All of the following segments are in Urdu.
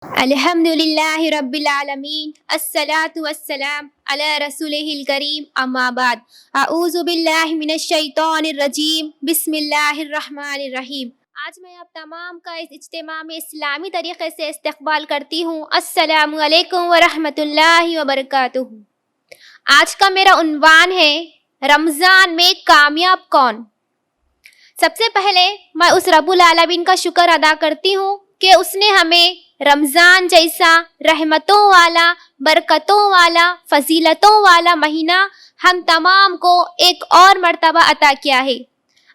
الحمدللہ رب العالمین الصلاة والسلام علی رسولہ الکریم اما بعد اعوذ باللہ من الشیطان الرجیم بسم اللہ الرحمن الرحیم۔ آج میں آپ تمام کا اس اجتماع میں اسلامی طریقے سے استقبال کرتی ہوں۔ السلام علیکم ورحمۃ اللہ وبرکاتہ۔ آج کا میرا عنوان ہے رمضان میں کامیاب کون۔ سب سے پہلے میں اس رب العالمین کا شکر ادا کرتی ہوں کہ اس نے ہمیں رمضان جیسا رحمتوں والا، برکتوں والا، فضیلتوں والا مہینہ ہم تمام کو ایک اور مرتبہ عطا کیا ہے۔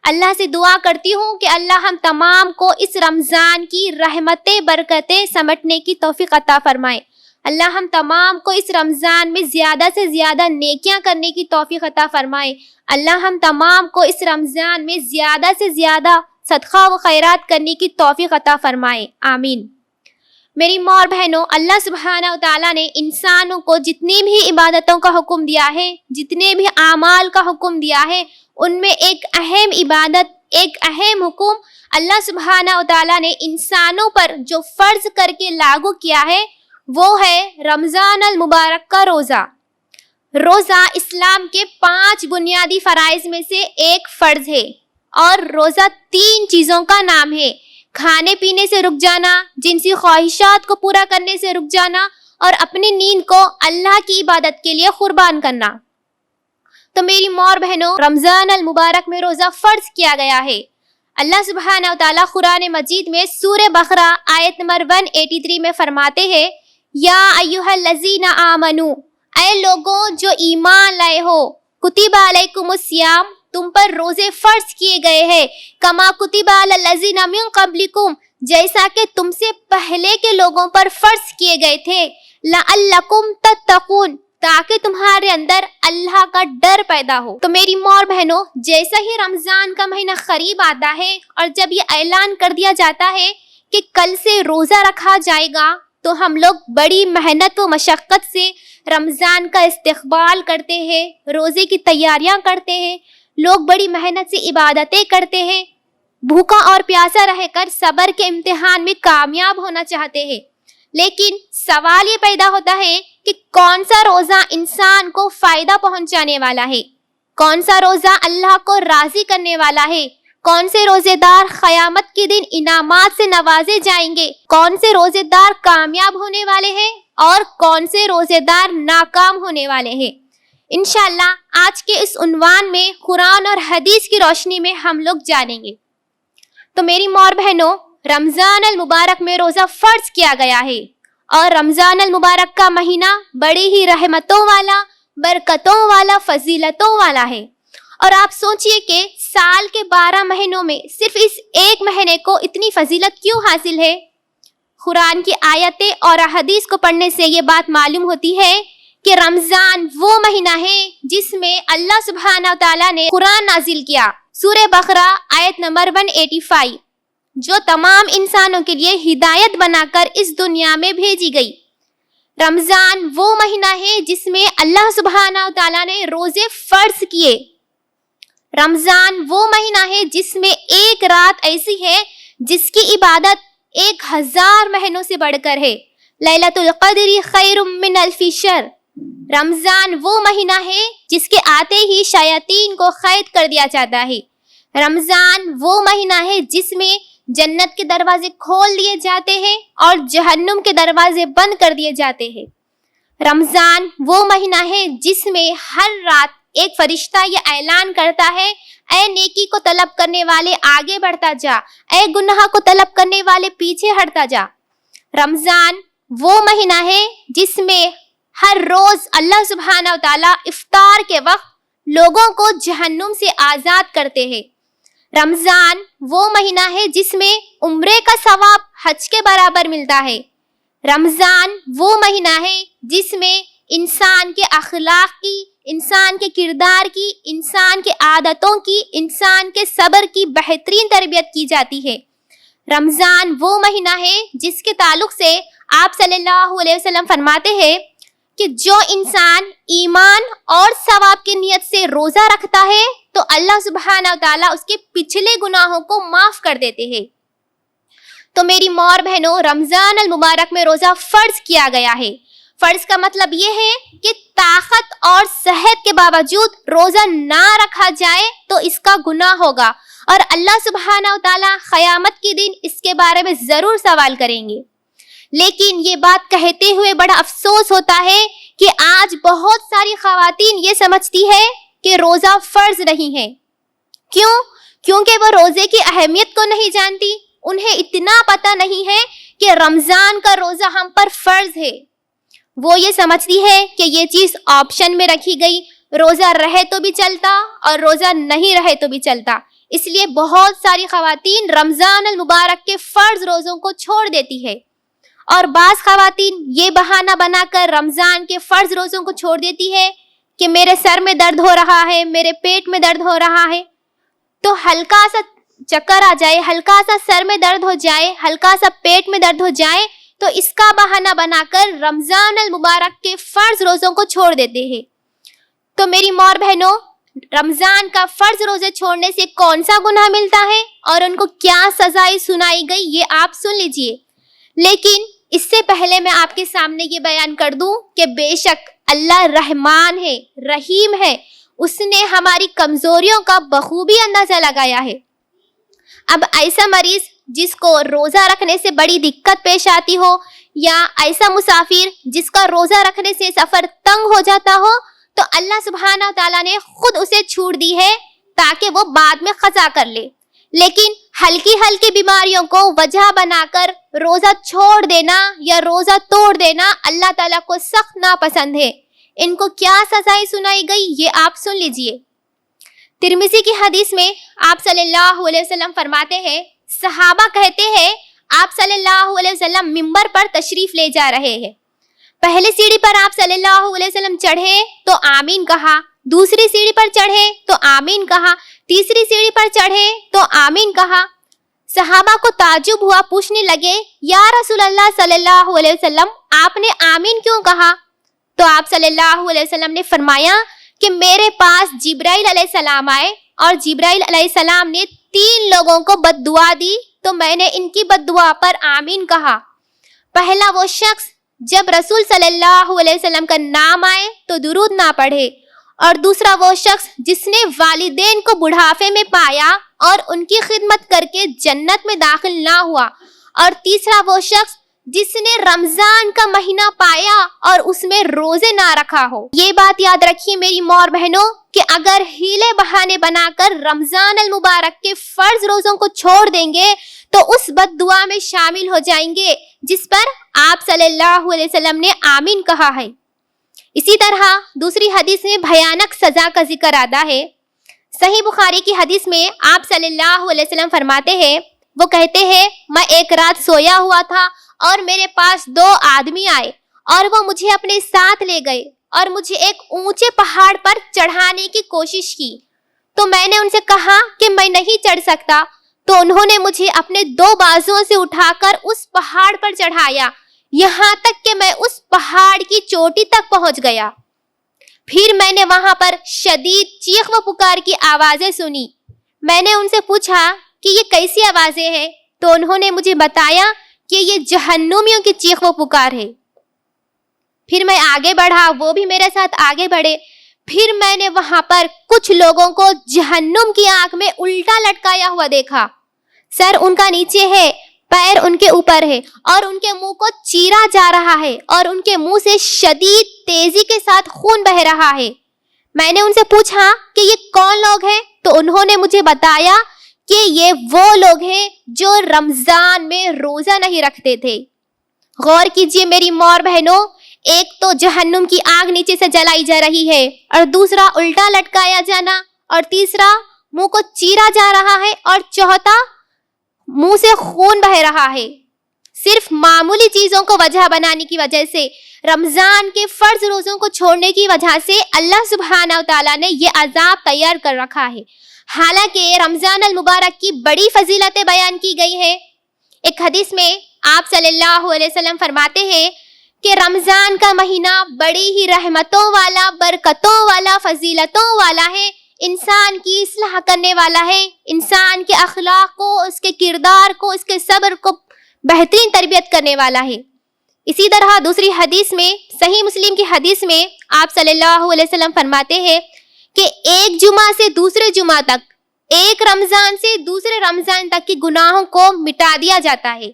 اللہ سے دعا کرتی ہوں کہ اللہ ہم تمام کو اس رمضان کی رحمتیں، برکتیں سمیٹنے کی توفیق عطا فرمائے۔ اللہ ہم تمام کو اس رمضان میں زیادہ سے زیادہ نیکیاں کرنے کی توفیق عطا فرمائے۔ اللہ ہم تمام کو اس رمضان میں زیادہ سے زیادہ صدقہ و خیرات کرنے کی توفیق عطا فرمائے، آمین۔ میری ماں اور بہنوں، اللہ سبحانہ و تعالیٰ نے انسانوں کو جتنی بھی عبادتوں کا حکم دیا ہے، جتنے بھی اعمال کا حکم دیا ہے، ان میں ایک اہم عبادت، ایک اہم حکم اللہ سبحانہ و تعالیٰ نے انسانوں پر جو فرض کر کے لاگو کیا ہے وہ ہے رمضان المبارک کا روزہ۔ روزہ اسلام کے 5 بنیادی فرائض میں سے ایک فرض ہے، اور روزہ 3 چیزوں کا نام ہے: کھانے پینے سے رک جانا، جنسی خواہشات کو پورا کرنے سے رک جانا، اور اپنی نیند کو اللہ کی عبادت کے لیے قربان کرنا۔ تو میری ماں اور بہنوں، رمضان المبارک میں روزہ فرض کیا گیا ہے۔ اللہ سبحانہ و تعالیٰ قرآن مجید میں سورہ بقرہ آیت نمبر 183 میں فرماتے ہیں: یا ایھا الذین آمنو، اے لوگوں جو ایمان لائے ہو، کتب علیکم الصیام، تم پر روزے فرض کیے گئے ہیں، کما کتب علی الذین من قبلکم، جیسا کہ تم سے پہلے کے لوگوں پر فرض کیے گئے تھے، لعلکم تتقون، تاکہ تمہارے اندر اللہ کا ڈر پیدا ہو۔ تو میری ماں اور بہنوں، جیسا ہی رمضان کا مہینہ قریب آتا ہے اور جب یہ اعلان کر دیا جاتا ہے کہ کل سے روزہ رکھا جائے گا، تو ہم لوگ بڑی محنت و مشقت سے رمضان کا استقبال کرتے ہیں، روزے کی تیاریاں کرتے ہیں، لوگ بڑی محنت سے عبادتیں کرتے ہیں، بھوکا اور پیاسا رہ کر صبر کے امتحان میں کامیاب ہونا چاہتے ہیں۔ لیکن سوال یہ پیدا ہوتا ہے کہ کون سا روزہ انسان کو فائدہ پہنچانے والا ہے؟ کون سا روزہ اللہ کو راضی کرنے والا ہے؟ کون سے روزے دار قیامت کے دن انعامات سے نوازے جائیں گے؟ کون سے روزے دار کامیاب ہونے والے ہیں اور کون سے روزے دار ناکام ہونے والے ہیں؟ انشاءاللہ آج کے اس عنوان میں قرآن اور حدیث کی روشنی میں ہم لوگ جانیں گے۔ تو میری ماں اور بہنوں، رمضان المبارک میں روزہ فرض کیا گیا ہے، اور رمضان المبارک کا مہینہ بڑی ہی رحمتوں والا، برکتوں والا، فضیلتوں والا ہے۔ اور آپ سوچئے کہ سال کے 12 مہینوں میں صرف اس ایک مہینے کو اتنی فضیلت کیوں حاصل ہے؟ قرآن کی آیتیں اور احادیث کو پڑھنے سے یہ بات معلوم ہوتی ہے کہ رمضان وہ مہینہ ہے جس میں اللہ سبحانہ و تعالیٰ نے قرآن نازل کیا، سورہ بقرہ آیت نمبر 185، جو تمام انسانوں کے لیے ہدایت بنا کر اس دنیا میں بھیجی گئی۔ رمضان وہ مہینہ ہے جس میں اللہ سبحانہ و تعالیٰ نے روزے فرض کیے۔ رمضان وہ مہینہ ہے جس میں ایک رات ایسی ہے جس کی عبادت 1000 مہینوں سے بڑھ کر ہے۔ لیلۃ القدر خیر من الف شہر۔ رمضان وہ مہینہ ہے جس کے آتے ہی شیاطین کو قید کر دیا جاتا ہے۔ رمضان وہ مہینہ ہے جس میں جنت کے دروازے کھول دیے جاتے ہیں اور جہنم کے دروازے بند کر دیے جاتے ہیں۔ رمضان وہ مہینہ ہے جس میں ہر رات ایک فرشتہ یہ اعلان کرتا ہے: اے نیکی کو طلب کرنے والے آگے بڑھتا جا، اے گناہ کو طلب کرنے والے پیچھے ہٹتا جا۔ رمضان وہ مہینہ ہے جس میں ہر روز اللہ سبحانہ و تعالیٰ افطار کے وقت لوگوں کو جہنم سے آزاد کرتے ہیں۔ رمضان وہ مہینہ ہے جس میں عمرے کا ثواب حج کے برابر ملتا ہے۔ رمضان وہ مہینہ ہے جس میں انسان کے اخلاق کی، انسان کے کردار کی، انسان کے عادتوں کی، انسان کے صبر کی بہترین تربیت کی جاتی ہے۔ رمضان وہ مہینہ ہے جس کے تعلق سے آپ صلی اللہ علیہ وسلم فرماتے ہیں کہ جو انسان ایمان اور ثواب کی نیت سے روزہ رکھتا ہے تو اللہ سبحانہ و تعالیٰ اس کے پچھلے گناہوں کو معاف کر دیتے ہیں۔ تو میری ماں اور بہنوں، رمضان المبارک میں روزہ فرض کیا گیا ہے۔ فرض کا مطلب یہ ہے کہ طاقت اور صحت کے باوجود روزہ نہ رکھا جائے تو اس کا گناہ ہوگا، اور اللہ سبحانہ و تعالیٰ قیامت کے دن اس کے بارے میں ضرور سوال کریں گے۔ لیکن یہ بات کہتے ہوئے بڑا افسوس ہوتا ہے کہ آج بہت ساری خواتین یہ سمجھتی ہے کہ روزہ فرض نہیں ہے۔ کیوں؟ کیونکہ وہ روزے کی اہمیت کو نہیں جانتی۔ انہیں اتنا پتہ نہیں ہے کہ رمضان کا روزہ ہم پر فرض ہے۔ وہ یہ سمجھتی ہے کہ یہ چیز آپشن میں رکھی گئی، روزہ رہے تو بھی چلتا اور روزہ نہیں رہے تو بھی چلتا۔ اس لیے بہت ساری خواتین رمضان المبارک کے فرض روزوں کو چھوڑ دیتی ہے، اور بعض خواتین یہ بہانہ بنا کر رمضان کے فرض روزوں کو چھوڑ دیتی ہے کہ میرے سر میں درد ہو رہا ہے، میرے پیٹ میں درد ہو رہا ہے، تو ہلکا سا چکر آ جائے، ہلکا سا سر میں درد ہو جائے، ہلکا سا پیٹ میں درد ہو جائے تو اس کا بہانہ بنا کر رمضان المبارک کے فرض روزوں کو چھوڑ دیتے ہیں۔ تو میری ماں اور بہنوں، رمضان کا فرض روزے چھوڑنے سے کون سا گناہ ملتا ہے اور ان کو کیا سزائیں سنائی گئی، یہ آپ سن لیجئے۔ لیکن اس سے پہلے میں آپ کے سامنے یہ بیان کر دوں کہ بے شک اللہ رحمان ہے، رحیم ہے، اس نے ہماری کمزوریوں کا بخوبی اندازہ لگایا ہے۔ اب ایسا مریض جس کو روزہ رکھنے سے بڑی دقت پیش آتی ہو، یا ایسا مسافر جس کا روزہ رکھنے سے سفر تنگ ہو جاتا ہو، تو اللہ سبحانہ تعالیٰ نے خود اسے چھوٹ دی ہے تاکہ وہ بعد میں قضا کر لے۔ لیکن ہلکی ہلکی بیماریوں کو وجہ بنا کر روزہ چھوڑ دینا یا روزہ توڑ دینا اللہ تعالیٰ کو سخت ناپسند ہے۔ ان کو کیا سزائیں سنائی گئی یہ آپ سن لیجئے۔ ترمذی کی حدیث میں آپ صلی اللہ علیہ وسلم فرماتے ہیں، صحابہ کہتے ہیں آپ صلی اللہ علیہ وسلم ممبر پر تشریف لے جا رہے ہیں۔ پہلی سیڑھی پر آپ صلی اللہ علیہ وسلم چڑھے تو آمین کہا، دوسری سیڑھی پر چڑھے تو آمین کہا، تیسری سیڑھی پر چڑھے تو آمین کہا۔ صحابہ کو تعجب ہوا، پوچھنے لگے یا رسول اللہ صلی اللہ علیہ وسلم آپ نے آمین کیوں کہا؟ تو آپ صلی اللہ علیہ وسلم نے فرمایا کہ میرے پاس جبرائیل علیہ السلام آئے اور جبرائیل علیہ السلام نے 3 لوگوں کو بد دعا دی تو میں نے ان کی بد دعا پر آمین کہا۔ پہلا وہ شخص جب رسول صلی اللہ علیہ وسلم کا نام آئے تو درود نہ پڑھے، اور دوسرا وہ شخص جس نے والدین کو بڑھاپے میں پایا اور ان کی خدمت کر کے جنت میں داخل نہ ہوا، اور تیسرا وہ شخص جس نے رمضان کا مہینہ پایا اور اس میں روزے نہ رکھا ہو۔ یہ بات یاد رکھیے میری ماں اور بہنوں کہ اگر ہیلے بہانے بنا کر رمضان المبارک کے فرض روزوں کو چھوڑ دیں گے تو اس بد دعا میں شامل ہو جائیں گے جس پر آپ صلی اللہ علیہ وسلم نے آمین کہا ہے۔ اسی طرح دوسری حدیث میں بھیانک سزا کا ذکر آتا ہے۔ صحیح بخاری کی حدیث میں آپ صلی اللہ علیہ وسلم فرماتے ہیں، وہ کہتے ہیں میں ایک رات سویا ہوا تھا اور میرے پاس 2 آدمی آئے اور وہ مجھے اپنے ساتھ لے گئے اور مجھے ایک اونچے پہاڑ پر چڑھانے کی کوشش کی، تو میں نے ان سے کہا کہ میں نہیں چڑھ سکتا، تو انہوں نے مجھے اپنے 2 بازوؤں سے اٹھا کر اس پہاڑ پر چڑھایا، یہاں تک کہ میں اس پہاڑ کی چوٹی تک پہنچ گیا۔ پھر میں نے وہاں پر شدید چیخ و پکار کی آوازیں سنی۔ میں نے ان سے پوچھا کہ یہ کیسی آوازیں ہیں، تو انہوں نے مجھے بتایا کہ یہ جہنمیوں کی چیخ و پکار ہے۔ پھر میں آگے بڑھا، وہ بھی میرے ساتھ آگے بڑھے۔ پھر میں نے وہاں پر کچھ لوگوں کو جہنم کی آگ میں الٹا لٹکایا ہوا دیکھا، سر ان کا نیچے ہے، پیر ان کے اوپر ہے، اور ان کے منہ کو چیرا جا رہا ہے اور ان کے منہ سے شدید تیزی کے ساتھ خون بہ رہا ہے۔ میں نے ان سے پوچھا کہ یہ کون لوگ ہیں، تو انہوں نے مجھے بتایا کہ یہ وہ لوگ ہیں جو رمضان میں روزہ نہیں رکھتے تھے۔ غور کیجئے میری ماں اور بہنوں، ایک تو جہنم کی آگ نیچے سے جلائی جا رہی ہے، اور دوسرا الٹا لٹکایا جانا، اور تیسرا منہ کو چیرا جا رہا ہے، اور چوتھا منہ سے خون بہ رہا ہے۔ صرف معمولی چیزوں کو وجہ بنانے کی وجہ سے، رمضان کے فرض روزوں کو چھوڑنے کی وجہ سے اللہ سبحانہ تعالیٰ نے یہ عذاب تیار کر رکھا ہے۔ حالانکہ رمضان المبارک کی بڑی فضیلتیں بیان کی گئی ہیں۔ ایک حدیث میں آپ صلی اللہ علیہ وسلم فرماتے ہیں کہ رمضان کا مہینہ بڑی ہی رحمتوں والا، برکتوں والا، فضیلتوں والا ہے، انسان کی اصلاح کرنے والا ہے، انسان کے اخلاق کو، اس کے کردار کو، اس کے صبر کو بہترین تربیت کرنے والا ہے۔ اسی طرح دوسری حدیث میں، صحیح مسلم کی حدیث میں آپ صلی اللہ علیہ وسلم فرماتے ہیں کہ ایک جمعہ سے دوسرے جمعہ تک، ایک رمضان سے دوسرے رمضان تک کی گناہوں کو مٹا دیا جاتا ہے۔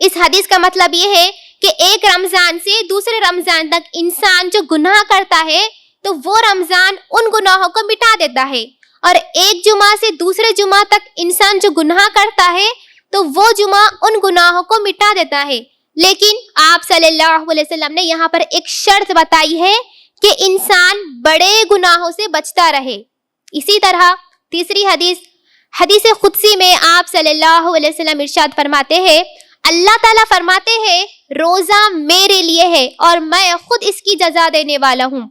اس حدیث کا مطلب یہ ہے کہ ایک رمضان سے دوسرے رمضان تک انسان جو گناہ کرتا ہے تو وہ رمضان ان گناہوں کو مٹا دیتا ہے، اور ایک جمعہ سے دوسرے جمعہ تک انسان جو گناہ کرتا ہے تو وہ جمعہ ان گناہوں کو مٹا دیتا ہے۔ لیکن آپ صلی اللہ علیہ وسلم نے یہاں پر ایک شرط بتائی ہے کہ انسان بڑے گناہوں سے بچتا رہے۔ اسی طرح تیسری حدیث قدسی میں آپ صلی اللہ علیہ وسلم ارشاد فرماتے ہیں، اللہ تعالیٰ فرماتے ہیں روزہ میرے لیے ہے اور میں خود اس کی جزا دینے والا ہوں۔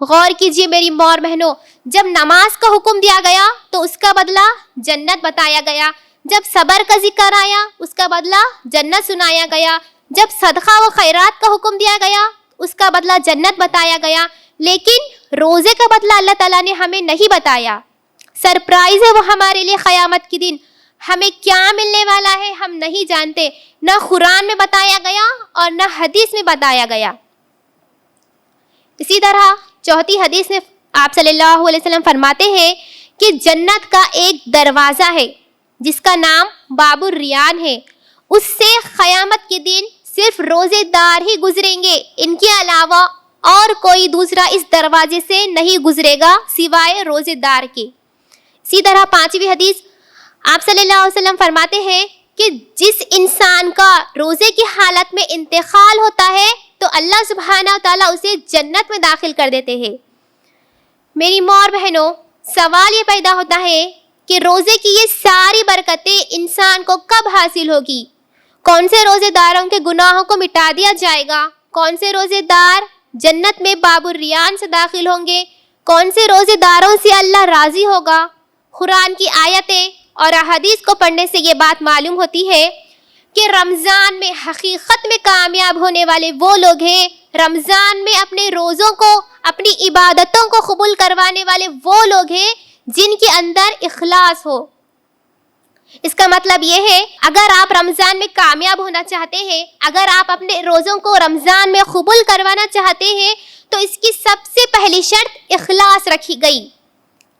غور کیجئے میری ماں اور بہنوں، جب نماز کا حکم دیا گیا تو اس کا بدلہ جنت بتایا گیا، جب صبر کا ذکر آیا اس کا بدلہ جنت سنایا گیا، جب صدقہ و خیرات کا حکم دیا گیا اس کا بدلہ جنت بتایا گیا، لیکن روزے کا بدلہ اللہ تعالیٰ نے ہمیں نہیں بتایا۔ سرپرائز ہے وہ ہمارے لیے، قیامت کے دن ہمیں کیا ملنے والا ہے ہم نہیں جانتے، نہ قرآن میں بتایا گیا اور نہ حدیث میں بتایا گیا۔ اسی طرح چوتھی حدیث میں آپ صلی اللہ علیہ وسلم فرماتے ہیں کہ جنت کا ایک دروازہ ہے جس کا نام باب الریان ہے، اس سے قیامت کے دن صرف روزے دار ہی گزریں گے، ان کے علاوہ اور کوئی دوسرا اس دروازے سے نہیں گزرے گا سوائے روزے دار کے۔ اسی طرح پانچویں حدیث آپ صلی اللہ علیہ وسلم فرماتے ہیں کہ جس انسان کا روزے کی حالت میں انتقال ہوتا ہے تو اللہ سبحانہ تعالیٰ اسے جنت میں داخل کر دیتے ہیں۔ میری ماں اور بہنوں، سوال یہ پیدا ہوتا ہے کہ روزے کی یہ ساری برکتیں انسان کو کب حاصل ہوگی؟ کون سے روزے داروں کے گناہوں کو مٹا دیا جائے گا؟ کون سے روزے دار جنت میں باب الریان سے داخل ہوں گے؟ کون سے روزے داروں سے اللہ راضی ہوگا؟ قرآن کی آیتیں اور احادیث کو پڑھنے سے یہ بات معلوم ہوتی ہے کہ رمضان میں حقیقت میں کامیاب ہونے والے وہ لوگ ہیں، رمضان میں اپنے روزوں کو، اپنی عبادتوں کو قبول کروانے والے وہ لوگ ہیں جن کے اندر اخلاص ہو۔ اس کا مطلب یہ ہے اگر آپ رمضان میں کامیاب ہونا چاہتے ہیں، اگر آپ اپنے روزوں کو رمضان میں قبول کروانا چاہتے ہیں تو اس کی سب سے پہلی شرط اخلاص رکھی گئی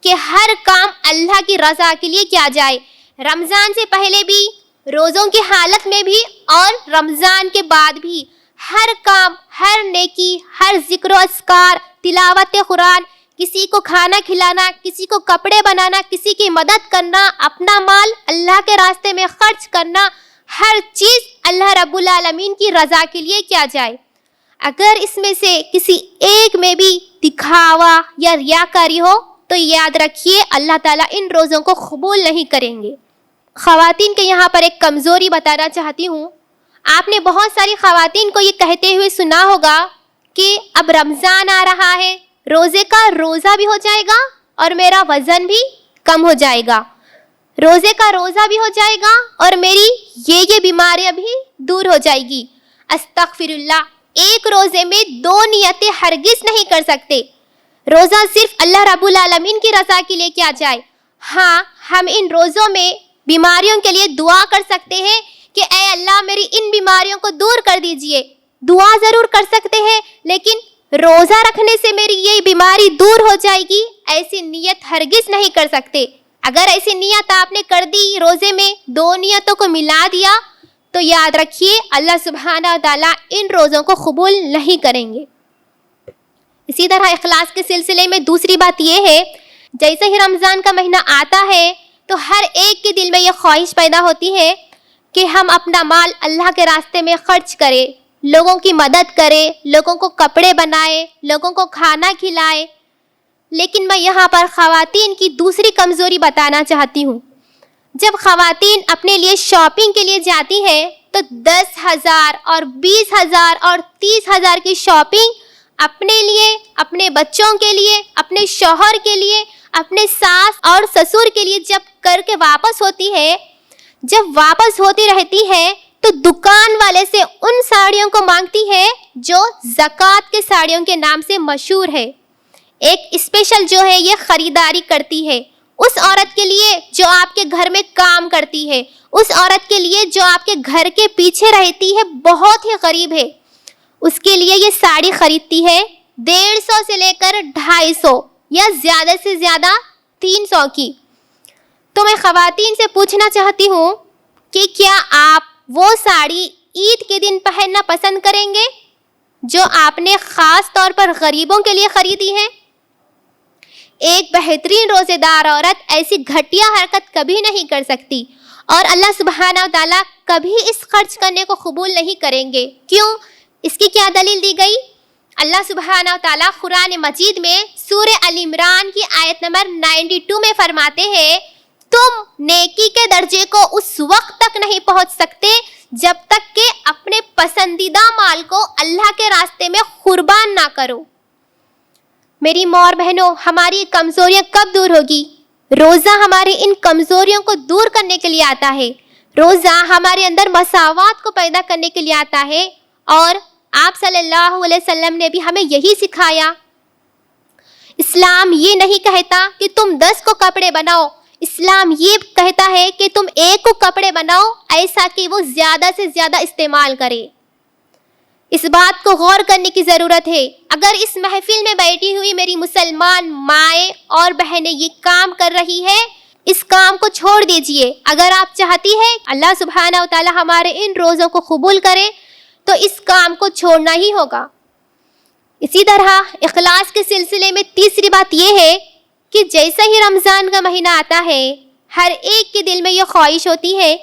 کہ ہر کام اللہ کی رضا کے لیے کیا جائے، رمضان سے پہلے بھی، روزوں کی حالت میں بھی اور رمضان کے بعد بھی۔ ہر کام، ہر نیکی، ہر ذکر و اذکار، تلاوت قرآن، کسی کو کھانا کھلانا، کسی کو کپڑے بنانا، کسی کی مدد کرنا، اپنا مال اللہ کے راستے میں خرچ کرنا، ہر چیز اللہ رب العالمین کی رضا کے لیے کیا جائے۔ اگر اس میں سے کسی ایک میں بھی دکھاوا یا ریاکاری ہو تو یاد رکھیے اللہ تعالیٰ ان روزوں کو قبول نہیں کریں گے۔ خواتین کے یہاں پر ایک کمزوری بتانا چاہتی ہوں۔ آپ نے بہت ساری خواتین کو یہ کہتے ہوئے سنا ہوگا کہ اب رمضان آ رہا ہے، روزے کا روزہ بھی ہو جائے گا اور میرا وزن بھی کم ہو جائے گا، روزے کا روزہ بھی ہو جائے گا اور میری یہ بیماریاں بھی دور ہو جائے گی۔ استغفر اللہ، ایک روزے میں دو نیتیں ہرگز نہیں کر سکتے۔ روزہ صرف اللہ رب العالمین کی رضا کے لیے کیا جائے۔ ہاں، ہم ان روزوں میں بیماریوں کے لیے دعا کر سکتے ہیں کہ اے اللہ میری ان بیماریوں کو دور کر دیجئے، دعا ضرور کر سکتے ہیں، لیکن روزہ رکھنے سے میری یہ بیماری دور ہو جائے گی ایسی نیت ہرگز نہیں کر سکتے۔ اگر ایسی نیت آپ نے کر دی، روزے میں دو نیتوں کو ملا دیا، تو یاد رکھیے اللہ سبحانہ تعالیٰ ان روزوں کو قبول نہیں کریں گے۔ اسی طرح اخلاص کے سلسلے میں دوسری بات یہ ہے، جیسے ہی رمضان کا مہینہ آتا ہے تو ہر ایک کے دل میں یہ خواہش پیدا ہوتی ہے کہ ہم اپنا مال اللہ کے راستے میں خرچ کریں، لوگوں کی مدد کریں، لوگوں کو کپڑے بنائیں، لوگوں کو کھانا کھلائیں۔ لیکن میں یہاں پر خواتین کی دوسری کمزوری بتانا چاہتی ہوں۔ جب خواتین اپنے لیے شاپنگ کے لیے جاتی ہیں تو 10,000 اور 20,000 اور 30,000 کی شاپنگ اپنے لیے، اپنے بچوں کے لیے، اپنے شوہر کے لیے، اپنے ساس اور سسر کے لیے جب کر کے واپس ہوتی ہے، جب واپس ہوتی رہتی ہے تو دکان والے سے ان ساڑیوں کو مانگتی ہے جو زکوٰۃ کے ساڑیوں کے نام سے مشہور ہے۔ ایک اسپیشل جو ہے یہ خریداری کرتی ہے، اس عورت کے لیے جو آپ کے گھر میں کام کرتی ہے، اس عورت کے لیے جو آپ کے گھر کے پیچھے رہتی ہے، بہت ہی غریب ہے، اس کے لیے یہ ساڑی خریدتی ہے 150 سے لے کر 250 یا زیادہ سے زیادہ 300 کی. تو میں خواتین سے پوچھنا چاہتی ہوں کہ کیا آپ وہ ساڑی عید کے دن پہننا پسند کریں گے جو آپ نے خاص طور پر غریبوں کے لیے خریدی ہے؟ ایک بہترین روزے دار عورت ایسی گھٹیا حرکت کبھی نہیں کر سکتی، اور اللہ سبحانہ و تعالیٰ کبھی اس خرچ کرنے کو قبول نہیں کریں گے. کیوں؟ اس کی کیا دلیل دی گئی؟ اللہ سبحانہ و تعالیٰ قرآن مجید میں سورہ ال عمران کی آیت نمبر 92 میں فرماتے ہیں، تم نیکی کے درجے کو اس وقت تک نہیں پہنچ سکتے جب تک کہ اپنے پسندیدہ مال کو اللہ کے راستے میں قربان نہ کرو. میری ماں اور بہنوں، ہماری کمزوریاں کب دور ہوگی؟ روزہ ہماری ان کمزوریوں کو دور کرنے کے لیے آتا ہے. روزہ ہمارے اندر مساوات کو پیدا کرنے کے لیے آتا ہے، اور آپ صلی اللہ علیہ وسلم نے بھی ہمیں یہی سکھایا. اسلام یہ نہیں کہتا کہ تم 10 کو کپڑے بناؤ، اسلام یہ کہتا ہے کہ تم ایک کو کپڑے بناؤ ایسا کہ وہ زیادہ سے زیادہ استعمال کرے. اس بات کو غور کرنے کی ضرورت ہے. اگر اس محفل میں بیٹھی ہوئی میری مسلمان مائیں اور بہنیں یہ کام کر رہی ہے، اس کام کو چھوڑ دیجئے. اگر آپ چاہتی ہے اللہ سبحانہ و تعالی ہمارے ان روزوں کو قبول کرے تو اس کام کو چھوڑنا ہی ہوگا. اسی طرح اخلاص کے سلسلے میں تیسری بات یہ ہے کہ جیسا ہی رمضان کا مہینہ آتا ہے، ہر ایک کے دل میں یہ خواہش ہوتی ہے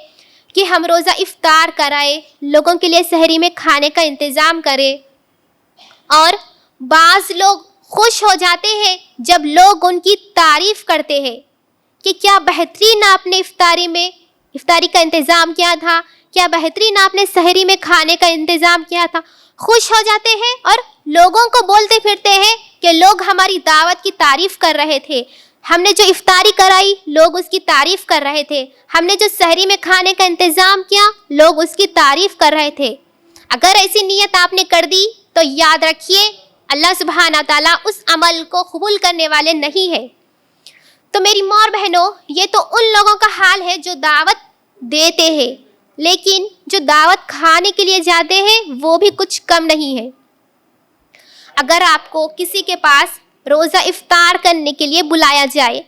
کہ ہم روزہ افطار کرائے، لوگوں کے لیے سحری میں کھانے کا انتظام کرے. اور بعض لوگ خوش ہو جاتے ہیں جب لوگ ان کی تعریف کرتے ہیں کہ کیا بہترین آپ نے افطاری کا انتظام کیا تھا، کیا بہترین آپ نے سحری میں کھانے کا انتظام کیا تھا. خوش ہو جاتے ہیں اور لوگوں کو بولتے پھرتے ہیں کہ لوگ ہماری دعوت کی تعریف کر رہے تھے، ہم نے جو افطاری کرائی لوگ اس کی تعریف کر رہے تھے، ہم نے جو سحری میں کھانے کا انتظام کیا لوگ اس کی تعریف کر رہے تھے. اگر ایسی نیت آپ نے کر دی تو یاد رکھیے اللہ سبحانہ تعالیٰ اس عمل کو قبول کرنے والے نہیں ہے. تو میری ماں اور بہنوں، یہ تو ان لوگوں کا حال ہے جو دعوت دیتے ہیں، لیکن جو دعوت کھانے کے لیے جاتے ہیں وہ بھی کچھ کم نہیں ہے. اگر آپ کو کسی کے پاس روزہ افطار کرنے کے لیے بلایا جائے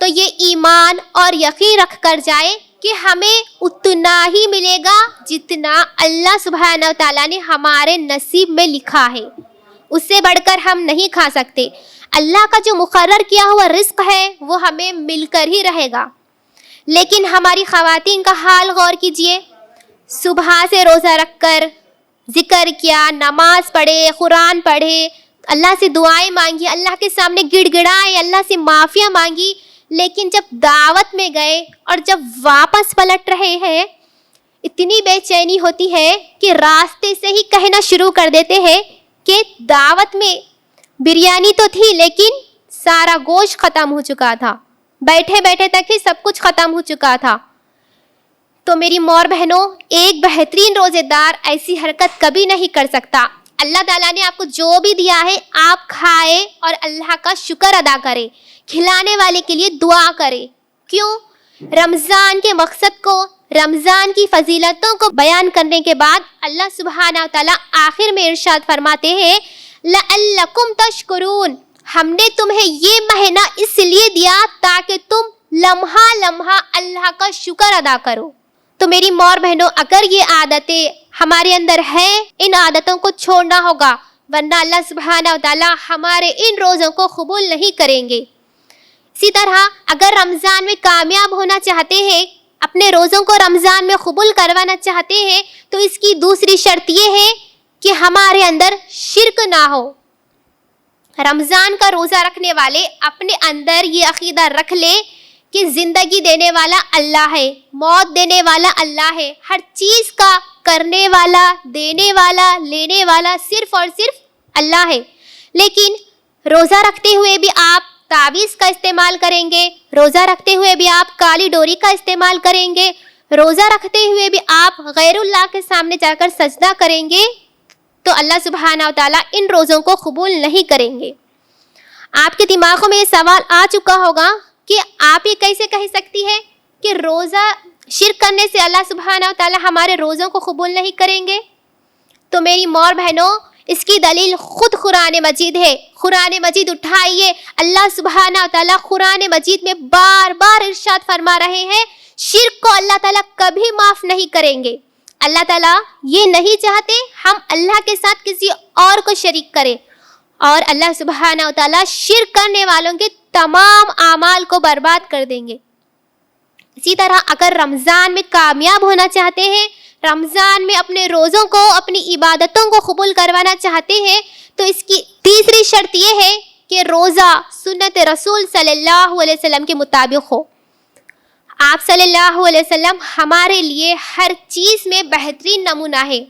تو یہ ایمان اور یقین رکھ کر جائے کہ ہمیں اتنا ہی ملے گا جتنا اللہ سبحانہ و تعالیٰ نے ہمارے نصیب میں لکھا ہے، اس سے بڑھ کر ہم نہیں کھا سکتے. اللہ کا جو مقرر کیا ہوا رزق ہے وہ ہمیں مل کر ہی رہے گا. لیکن ہماری خواتین کا حال غور کیجئے، صبح سے روزہ رکھ کر ذکر کیا، نماز پڑھے، قرآن پڑھے، اللہ سے دعائیں مانگی، اللہ کے سامنے گڑ گڑائے، اللہ سے معافیاں مانگی، لیکن جب دعوت میں گئے اور جب واپس پلٹ رہے ہیں اتنی بے چینی ہوتی ہے کہ راستے سے ہی کہنا شروع کر دیتے ہیں کہ دعوت میں بریانی تو تھی لیکن سارا گوشت ختم ہو چکا تھا، بیٹھے بیٹھے تک ہی سب کچھ ختم ہو چکا تھا. تو میری ماں اور بہنوں، ایک بہترین روزے دار ایسی حرکت کبھی نہیں کر سکتا. اللہ تعالیٰ نے آپ کو جو بھی دیا ہے آپ کھائے اور اللہ کا شکر ادا کرے، کھلانے والے کے لیے دعا کرے. کیوں؟ رمضان کے مقصد کو، رمضان کی فضیلتوں کو بیان کرنے کے بعد اللہ سبحانہ وتعالی آخر میں ارشاد فرماتے ہیں لعلکم تشکرون، ہم نے تمہیں یہ مہینہ اس لیے دیا تاکہ تم لمحہ لمحہ اللہ کا شکر ادا کرو. تو میری ماں اور بہنوں، اگر یہ عادتیں ہمارے اندر ہیں، ان عادتوں کو چھوڑنا ہوگا، ورنہ اللہ سبحانہ وتعالی ہمارے ان روزوں کو قبول نہیں کریں گے. اسی طرح اگر رمضان میں کامیاب ہونا چاہتے ہیں، اپنے روزوں کو رمضان میں قبول کروانا چاہتے ہیں، تو اس کی دوسری شرط یہ ہے کہ ہمارے اندر شرک نہ ہو. رمضان کا روزہ رکھنے والے اپنے اندر یہ عقیدہ رکھ لے کہ زندگی دینے والا اللہ ہے، موت دینے والا اللہ ہے، ہر چیز کا کرنے والا، دینے والا، لینے والا صرف اور صرف اللہ ہے. لیکن روزہ رکھتے ہوئے بھی آپ تعویذ کا استعمال کریں گے، روزہ رکھتے ہوئے بھی آپ کالی ڈوری کا استعمال کریں گے، روزہ رکھتے ہوئے بھی آپ غیر اللہ کے سامنے جا کر سجدہ کریں گے، تو اللہ سبحانہ و تعالیٰ ان روزوں کو قبول نہیں کریں گے. آپ کے دماغوں میں یہ سوال آ چکا ہوگا کہ آپ یہ کیسے کہہ سکتی ہے کہ روزہ شرک کرنے سے اللہ سبحانہ و تعالیٰ ہمارے روزوں کو قبول نہیں کریں گے؟ تو میری ماں اور بہنوں، اس کی دلیل خود قرآن مجید ہے۔ قرآن مجید اٹھائیے، اللہ سبحانہ و تعالیٰ قرآن مجید میں بار بار ارشاد فرما رہے ہیں شرک کو اللہ تعالیٰ کبھی معاف نہیں کریں گے۔ اللہ تعالیٰ یہ نہیں چاہتے ہم اللہ کے ساتھ کسی اور کو شریک کریں، اور اللہ سبحانہ و تعالیٰ شرک کرنے والوں کے تمام اعمال کو برباد کر دیں گے۔ اسی طرح اگر رمضان میں کامیاب ہونا چاہتے ہیں، رمضان میں اپنے روزوں کو، اپنی عبادتوں کو قبول کروانا چاہتے ہیں، تو اس کی تیسری شرط یہ ہے کہ روزہ سنت رسول صلی اللہ علیہ وسلم کے مطابق ہو۔ آپ صلی اللہ علیہ وسلم ہمارے لیے ہر چیز میں بہترین نمونہ ہے۔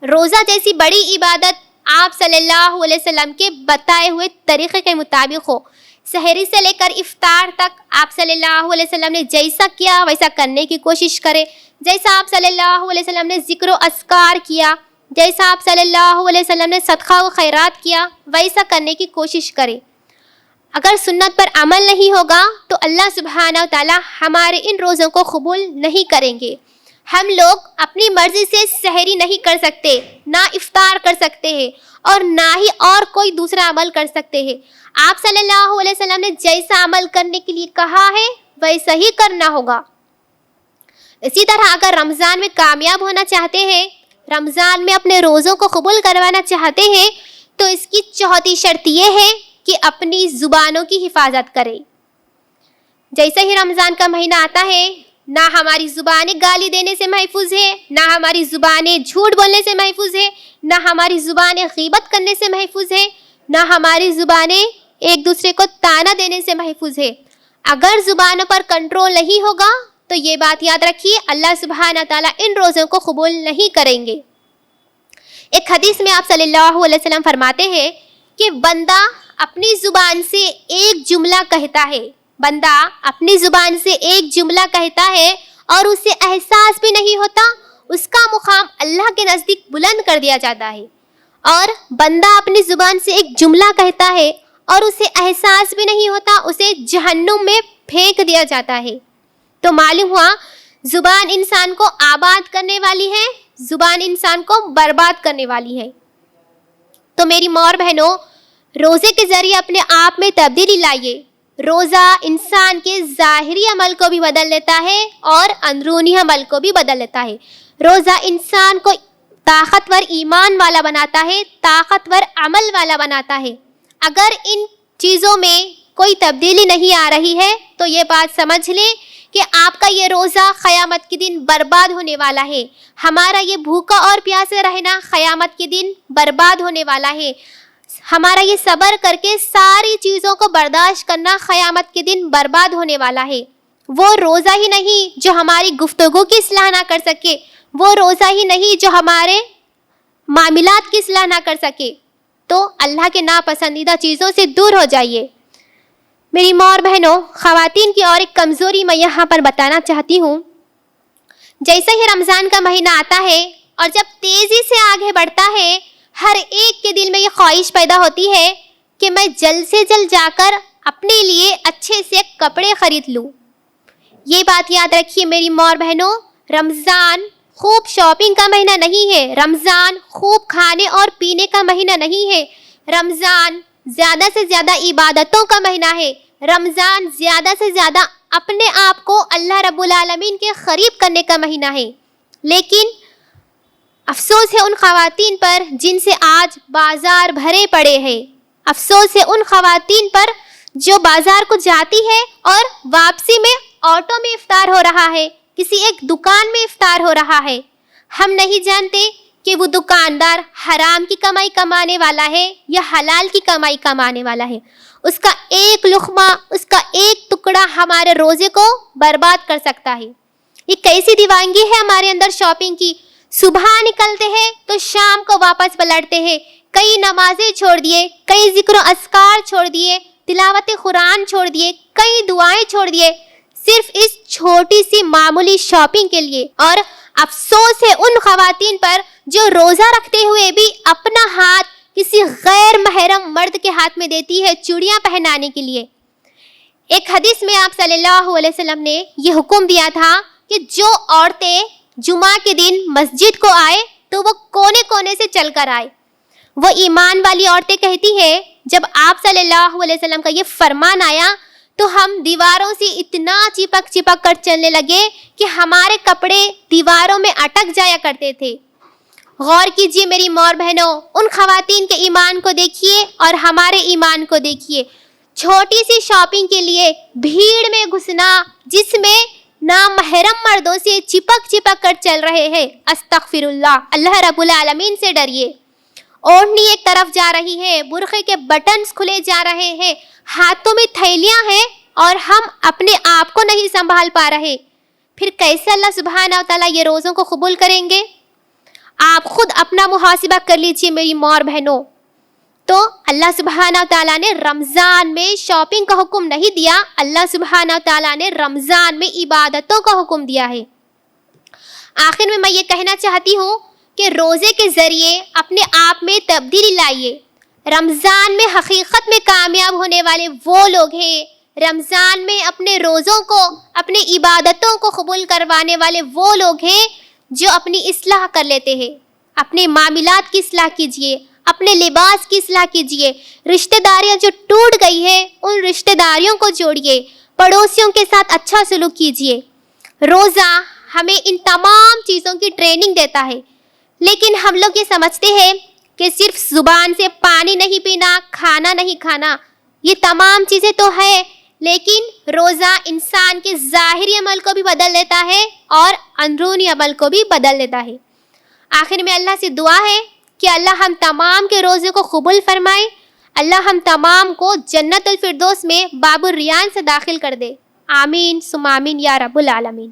روزہ جیسی بڑی عبادت آپ صلی اللہ علیہ وسلم کے بتائے ہوئے طریقے کے مطابق ہو۔ سحری سے لے کر افطار تک آپ صلی اللہ علیہ وسلم نے جیسا کیا ویسا کرنے کی کوشش کرے۔ جیسا آپ صلی اللہ علیہ وسلم نے ذکر و اذکار کیا، جیسا آپ صلی اللہ علیہ وسلم نے صدقہ و خیرات کیا، ویسا کرنے کی کوشش کرے۔ اگر سنت پر عمل نہیں ہوگا تو اللہ سبحانہ و تعالیٰ ہمارے ان روزوں کو قبول نہیں کریں گے۔ ہم لوگ اپنی مرضی سے سحری نہیں کر سکتے، نہ افطار کر سکتے ہیں، اور نہ ہی اور کوئی دوسرا عمل کر سکتے ہیں۔ آپ صلی اللہ علیہ وسلم نے جیسا عمل کرنے کے لیے کہا ہے ویسا ہی کرنا ہوگا۔ اسی طرح اگر رمضان میں کامیاب ہونا چاہتے ہیں، رمضان میں اپنے روزوں کو قبول کروانا چاہتے ہیں، تو اس کی چوتھی شرط یہ ہے کہ اپنی زبانوں کی حفاظت کرے۔ جیسے ہی رمضان کا مہینہ آتا ہے، نہ ہماری زبانیں گالی دینے سے محفوظ ہے، نہ ہماری زبانیں جھوٹ بولنے سے محفوظ ہے، نہ ہماری زبانیں غیبت کرنے سے محفوظ ہے، نہ ہماری زبانیں ایک دوسرے کو طعنہ دینے سے محفوظ ہے۔ اگر زبانوں پر کنٹرول نہیں ہوگا تو یہ بات یاد رکھیے اللہ سبحانہ تعالیٰ ان روزوں کو قبول نہیں کریں گے۔ ایک حدیث میں آپ صلی اللہ علیہ وسلم فرماتے ہیں کہ بندہ اپنی زبان سے ایک جملہ کہتا ہے، بندہ اپنی زبان سے ایک جملہ کہتا ہے اور اسے احساس بھی نہیں ہوتا، اس کا مقام اللہ کے نزدیک بلند کر دیا جاتا ہے۔ اور بندہ اپنی زبان سے ایک جملہ کہتا ہے اور اسے احساس بھی نہیں ہوتا، اسے جہنم میں پھینک دیا جاتا ہے۔ تو معلوم ہوا زبان انسان کو آباد کرنے والی ہے، زبان انسان کو برباد کرنے والی ہے۔ تو میری ماں اور بہنوں، روزے کے ذریعے اپنے آپ میں تبدیلی لائیے۔ روزہ انسان کے ظاہری عمل کو بھی بدل لیتا ہے اور اندرونی عمل کو بھی بدل لیتا ہے۔ روزہ انسان کو طاقتور ایمان والا بناتا ہے، طاقتور عمل والا بناتا ہے۔ اگر ان چیزوں میں کوئی تبدیلی نہیں آ رہی ہے تو یہ بات سمجھ لیں کہ آپ کا یہ روزہ قیامت کے دن برباد ہونے والا ہے۔ ہمارا یہ بھوکا اور پیاسے رہنا قیامت کے دن برباد ہونے والا ہے۔ ہمارا یہ صبر کر کے ساری چیزوں کو برداشت کرنا قیامت کے دن برباد ہونے والا ہے۔ وہ روزہ ہی نہیں جو ہماری گفتگو کی اصلاح نہ کر سکے، وہ روزہ ہی نہیں جو ہمارے معاملات کی اصلاح نہ کر سکے۔ تو اللہ کے ناپسندیدہ چیزوں سے دور ہو جائیے۔ میری ماں اور بہنوں، خواتین کی اور ایک کمزوری میں یہاں پر بتانا چاہتی ہوں۔ جیسے ہی رمضان کا مہینہ آتا ہے اور جب تیزی سے آگے بڑھتا ہے، ہر ایک کے دل میں یہ خواہش پیدا ہوتی ہے کہ میں جلد سے جلد جا کر اپنے لیے اچھے سے کپڑے خرید لوں۔ یہ بات یاد رکھیے میری ماں اور بہنوں، رمضان خوب شاپنگ کا مہینہ نہیں ہے، رمضان خوب کھانے اور پینے کا مہینہ نہیں ہے، رمضان زیادہ سے زیادہ عبادتوں کا مہینہ ہے، رمضان زیادہ سے زیادہ اپنے آپ کو اللہ رب العالمین کے قریب کرنے کا مہینہ ہے۔ لیکن افسوس ہے ان خواتین پر جن سے آج بازار بھرے پڑے ہیں، افسوس ہے ان خواتین پر جو بازار کو جاتی ہے اور واپسی میں آٹو میں افطار ہو رہا ہے، کسی ایک دکان میں افطار ہو رہا ہے۔ ہم نہیں جانتے کہ وہ دکاندار حرام کی کمائی کمانے والا ہے یا حلال کی کمائی کمانے والا ہے۔ اس کا ایک لقمہ، اس کا ایک ٹکڑا ہمارے روزے کو برباد کر سکتا ہے۔ یہ کیسی دیوانگی ہے ہمارے اندر شاپنگ کی۔ صبح نکلتے ہیں تو شام کو واپس پلٹتے ہیں، کئی نمازیں چھوڑ دیے، کئی ذکر و اذکار چھوڑ دیے، تلاوت قرآن چھوڑ دیے، کئی دعائیں چھوڑ دیے، صرف اس چھوٹی سی معمولی شاپنگ کے لیے۔ اور افسوس ہے ان خواتین پر جو روزہ رکھتے ہوئے بھی اپنا ہاتھ کسی غیر محرم مرد کے ہاتھ میں دیتی ہے چوڑیاں پہنانے کے لیے۔ ایک حدیث میں آپ صلی اللہ علیہ وسلم نے یہ حکم دیا تھا کہ جو عورتیں جمعہ کے دن مسجد کو آئے تو وہ کونے کونے سے چل کر آئے. وہ ایمان والی عورتیں کہتی ہیں جب آپ صلی اللہ علیہ وسلم کا یہ فرمان آیا تو ہم دیواروں سے اتنا چپک چپک کر چلنے لگے کہ ہمارے کپڑے دیواروں میں اٹک جایا کرتے تھے. غور کیجئے میری ماں اور بہنوں، ان خواتین کے ایمان کو دیکھیے اور ہمارے ایمان کو دیکھیے. چھوٹی سی شاپنگ کے لیے بھیڑ میں گھسنا، جس میں نامحرم مردوں سے چپک چپک کر چل رہے ہیں. استغفر اللہ. اللہ رب العالمین سے ڈریے. اوڑھنی ایک طرف جا رہی ہے، برقعے کے بٹنز کھلے جا رہے ہیں، ہاتھوں میں تھیلیاں ہیں اور ہم اپنے آپ کو نہیں سنبھال پا رہے. پھر کیسے اللہ سبحانہ و تعالیٰ یہ روزوں کو قبول کریں گے؟ آپ خود اپنا محاسبہ کر لیجئے میری ماں اور بہنوں. تو اللہ سبحانہ و تعالیٰ نے رمضان میں شاپنگ کا حکم نہیں دیا، اللہ سبحانہ و تعالیٰ نے رمضان میں عبادتوں کا حکم دیا ہے. آخر میں یہ کہنا چاہتی ہوں کہ روزے کے ذریعے اپنے آپ میں تبدیلی لائیے. رمضان میں حقیقت میں کامیاب ہونے والے وہ لوگ ہیں، رمضان میں اپنے روزوں کو، اپنے عبادتوں کو قبول کروانے والے وہ لوگ ہیں جو اپنی اصلاح کر لیتے ہیں. اپنے معاملات کی اصلاح کیجئے، اپنے لباس کی اصلاح کیجئے، رشتہ داریاں جو ٹوٹ گئی ہیں ان رشتہ داریوں کو جوڑیے، پڑوسیوں کے ساتھ اچھا سلوک کیجئے. روزہ ہمیں ان تمام چیزوں کی ٹریننگ دیتا ہے، لیکن ہم لوگ یہ سمجھتے ہیں کہ صرف زبان سے پانی نہیں پینا، کھانا نہیں کھانا، یہ تمام چیزیں تو ہے، لیکن روزہ انسان کے ظاہری عمل کو بھی بدل دیتا ہے اور اندرونی عمل کو بھی بدل دیتا ہے. آخر میں اللہ سے دعا ہے کہ اللہ ہم تمام کے روزے کو قبول فرمائے. اللہ ہم تمام کو جنت الفردوس میں باب الریان سے داخل کر دے. آمین ثم آمین یا رب العالمین.